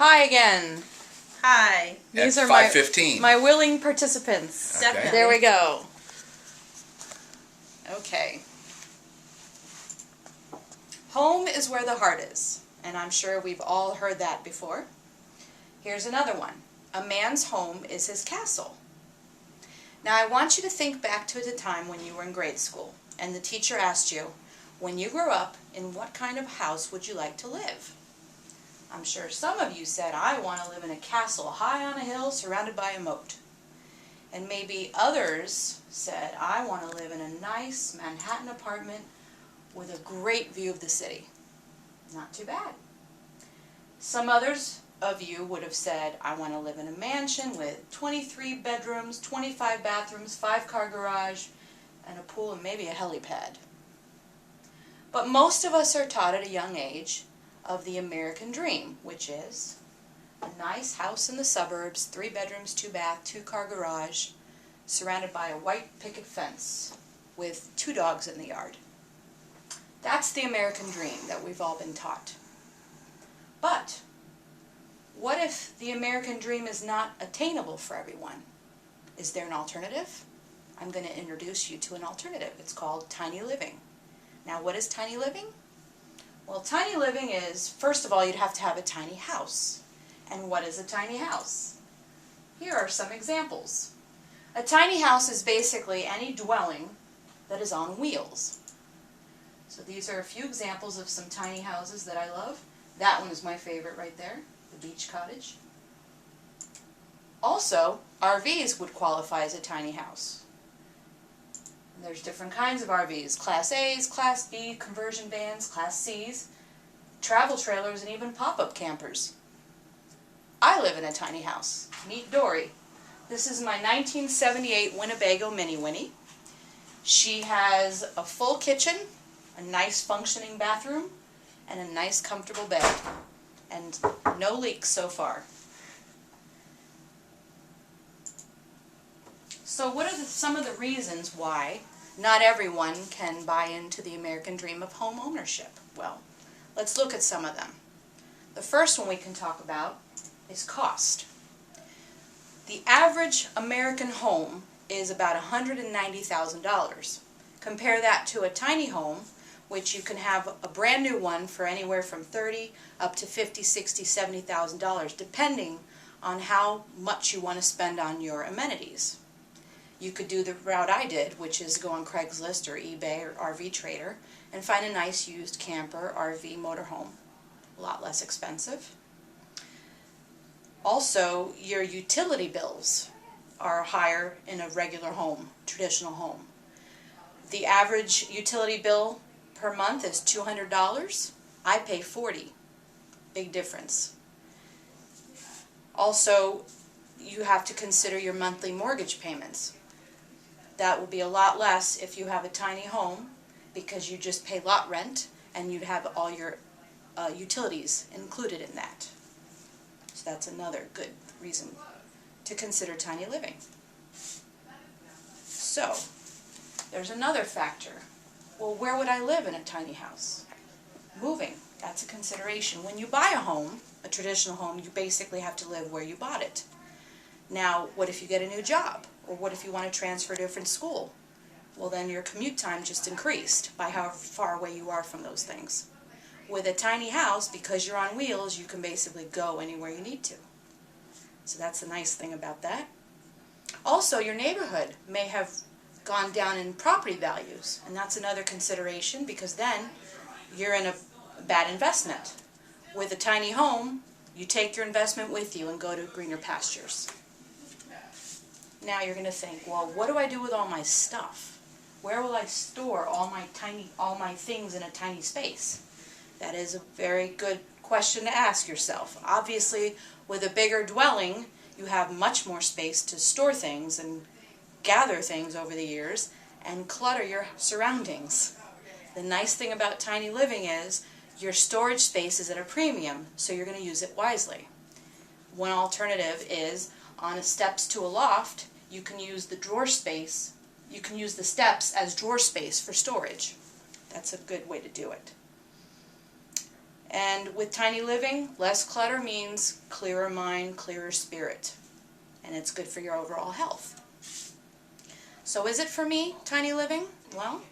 Hi again. Hi. These At are 5:15. my willing participants. Okay. Definitely. There we go. Okay. Home is where the heart is, and I'm sure we've all heard that before. Here's another one. A man's home is his castle. Now I want you to think back to the time when you were in grade school, and the teacher asked you, when you grow up, in what kind of house would you like to live? I'm sure some of you said, I want to live in a castle high on a hill surrounded by a moat. And maybe others said, I want to live in a nice Manhattan apartment with a great view of the city. Not too bad. Some others of you would have said, I want to live in a mansion with 23 bedrooms, 25 bathrooms, 5-car garage, and a pool and maybe a helipad. But most of us are taught at a young age of the American dream, which is a nice house in the suburbs, 3 bedrooms, 2 bath, 2-car garage, surrounded by a white picket fence with 2 dogs in the yard. That's the American dream that we've all been taught. But what if the American dream is not attainable for everyone? Is there an alternative? I'm going to introduce you to an alternative. It's called tiny living. Now, what is tiny living? Well, tiny living is, first of all, you'd have to have a tiny house. And what is a tiny house? Here are some examples. A tiny house is basically any dwelling that is on wheels. So these are a few examples of some tiny houses that I love. That one is my favorite right there, the beach cottage. Also, RVs would qualify as a tiny house. And there's different kinds of RVs, Class A's, Class B, conversion vans, Class C's, travel trailers, and even pop-up campers. I live in a tiny house. Meet Dory. This is my 1978 Winnebago Mini Winnie. She has a full kitchen, a nice functioning bathroom, and a nice comfortable bed. And no leaks so far. So what are some of the reasons why not everyone can buy into the American dream of home ownership? Well, let's look at some of them. The first one we can talk about is cost. The average American home is about $190,000. Compare that to a tiny home, which you can have a brand new one for anywhere from $30,000 up to $50,000, $60,000, $70,000, depending on how much you want to spend on your amenities. You could do the route I did, which is go on Craigslist or eBay or RV Trader and find a nice used camper, RV, motorhome. A lot less expensive. Also, your utility bills are higher in a regular home, traditional home. The average utility bill per month is $200. I pay $40. Big difference. Also, you have to consider your monthly mortgage payments. That will be a lot less if you have a tiny home because you just pay lot rent and you'd have all your utilities included in that. So that's another good reason to consider tiny living. So, there's another factor. Well, where would I live in a tiny house? Moving, that's a consideration. When you buy a home, a traditional home, you basically have to live where you bought it. Now, what if you get a new job? Or what if you want to transfer to a different school? Well, then your commute time just increased by how far away you are from those things. With a tiny house, because you're on wheels, you can basically go anywhere you need to. So that's the nice thing about that. Also, your neighborhood may have gone down in property values, and that's another consideration because then you're in a bad investment. With a tiny home, you take your investment with you and go to greener pastures. Now you're going to think, well, what do I do with all my stuff? Where will I store all my things in a tiny space? That is a very good question to ask yourself. Obviously, with a bigger dwelling, you have much more space to store things and gather things over the years and clutter your surroundings. The nice thing about tiny living is your storage space is at a premium, so you're going to use it wisely. One alternative is on the steps to a loft, you can use the drawer space, you can use the steps as drawer space for storage. That's a good way to do it. And with tiny living, less clutter means clearer mind, clearer spirit. And it's good for your overall health. So is it for me, tiny living? Well,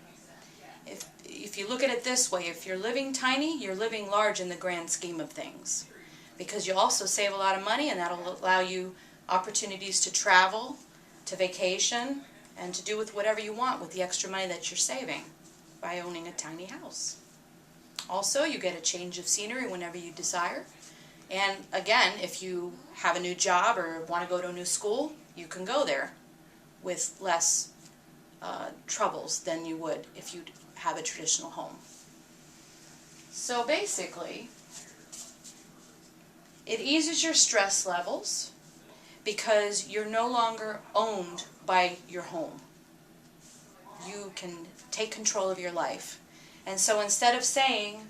if you look at it this way, if you're living tiny, you're living large in the grand scheme of things. Because you also save a lot of money, and that'll allow you opportunities to travel, to vacation, and to do with whatever you want with the extra money that you're saving by owning a tiny house. Also, you get a change of scenery whenever you desire. And again, if you have a new job or want to go to a new school, you can go there with less troubles than you would if you have a traditional home. So basically, it eases your stress levels because you're no longer owned by your home. You can take control of your life. And so instead of saying,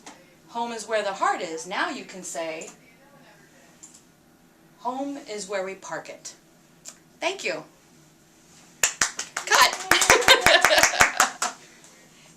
home is where the heart is, now you can say, home is where we park it. Thank you.